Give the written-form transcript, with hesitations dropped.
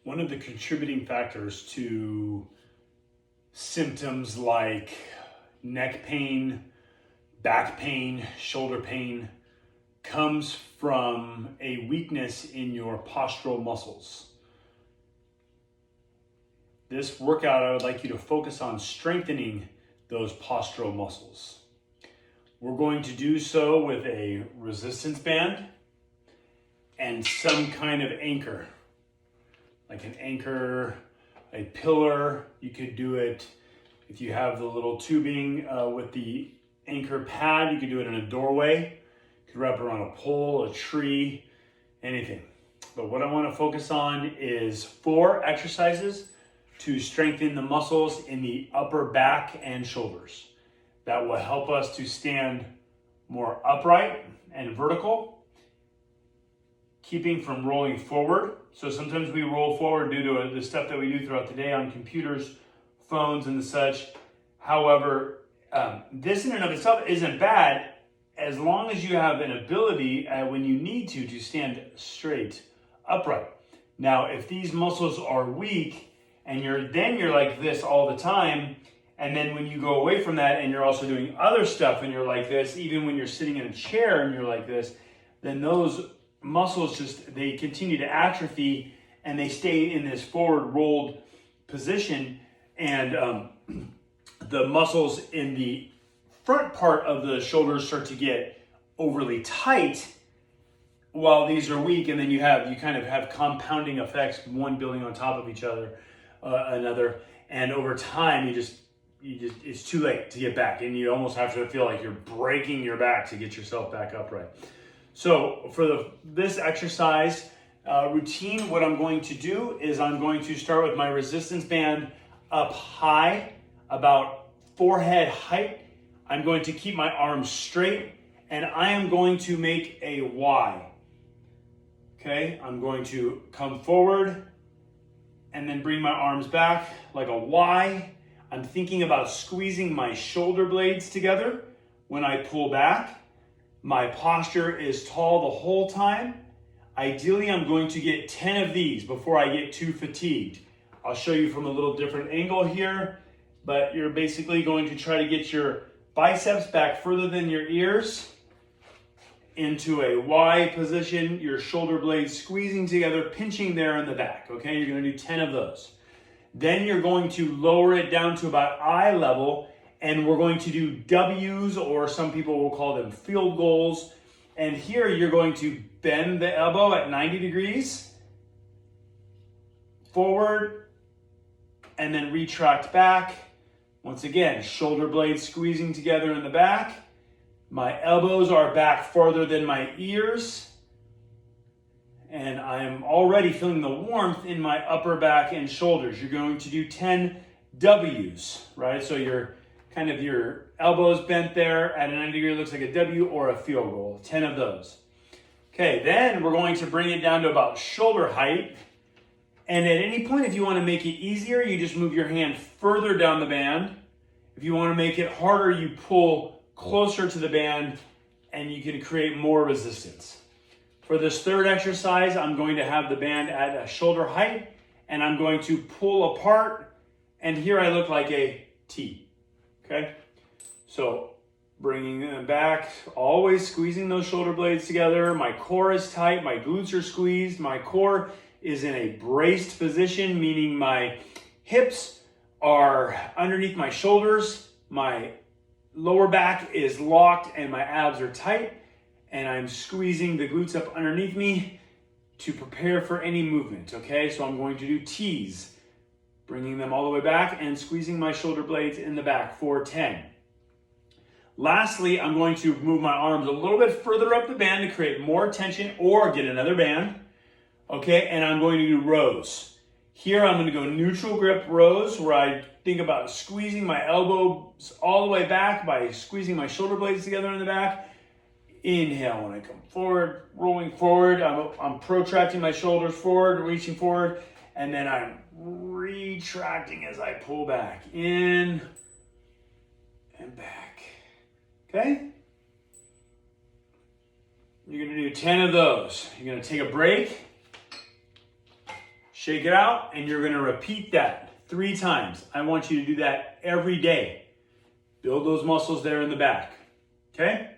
one of the contributing factors to symptoms like neck pain, back pain, shoulder pain comes from a weakness in your postural muscles. This workout, I would like you to focus on strengthening those postural muscles. We're going to do so with a resistance band and some kind of anchor, like an anchor, a pillar. You could do it if you have the little tubing with the anchor pad. You could do it in a doorway. You could wrap it around a pole, a tree, anything. But what I want to focus on is 4 exercises to strengthen the muscles in the upper back and shoulders. That will help us to stand more upright and vertical, keeping from rolling forward. So sometimes we roll forward due to the stuff that we do throughout the day on computers, phones, and such. However, this in and of itself isn't bad as long as you have an ability when you need to stand straight, upright. Now, if these muscles are weak and you're like this all the time, and then when you go away from that and you're also doing other stuff and you're like this, even when you're sitting in a chair and you're like this, then those muscles they continue to atrophy and they stay in this forward rolled position, and the muscles in the front part of the shoulders start to get overly tight while these are weak, and then you kind of have compounding effects, one building on top of each other, another, and over time you just it's too late to get back, and you almost have to feel like you're breaking your back to get yourself back upright. So for this exercise routine, what I'm going to do is I'm going to start with my resistance band up high, about forehead height. I'm going to keep my arms straight, and I am going to make a Y. Okay, I'm going to come forward and then bring my arms back like a Y. I'm thinking about squeezing my shoulder blades together when I pull back. My posture is tall the whole time. Ideally, I'm going to get 10 of these before I get too fatigued. I'll show you from a little different angle here, but you're basically going to try to get your biceps back further than your ears into a Y position, your shoulder blades squeezing together, pinching there in the back, okay? You're gonna do 10 of those. Then you're going to lower it down to about eye level, and we're going to do W's, or some people will call them field goals. And here you're going to bend the elbow at 90 degrees, forward, and then retract back. Once again, shoulder blades squeezing together in the back. My elbows are back farther than my ears, and I'm already feeling the warmth in my upper back and shoulders. You're going to do 10 W's, right? So your elbows bent there at a 90 degree looks like a W or a field goal, 10 of those. Okay, then we're going to bring it down to about shoulder height. And at any point, if you want to make it easier, you just move your hand further down the band. If you want to make it harder, you pull closer to the band and you can create more resistance. For this third exercise, I'm going to have the band at a shoulder height, and I'm going to pull apart, and here I look like a T, okay? So bringing them back, always squeezing those shoulder blades together. My core is tight, my glutes are squeezed, my core is in a braced position, meaning my hips are underneath my shoulders, my lower back is locked, and my abs are tight. And I'm squeezing the glutes up underneath me to prepare for any movement, okay? So I'm going to do T's, bringing them all the way back and squeezing my shoulder blades in the back for 10. Lastly, I'm going to move my arms a little bit further up the band to create more tension, or get another band, okay? And I'm going to do rows. Here I'm going to go neutral grip rows, where I think about squeezing my elbows all the way back by squeezing my shoulder blades together in the back. Inhale when I come forward, rolling forward. I'm protracting my shoulders forward, reaching forward, and then I'm retracting as I pull back. In and back. Okay? You're going to do 10 of those. You're going to take a break. Shake it out, and you're gonna repeat that 3 times. I want you to do that every day. Build those muscles there in the back, okay?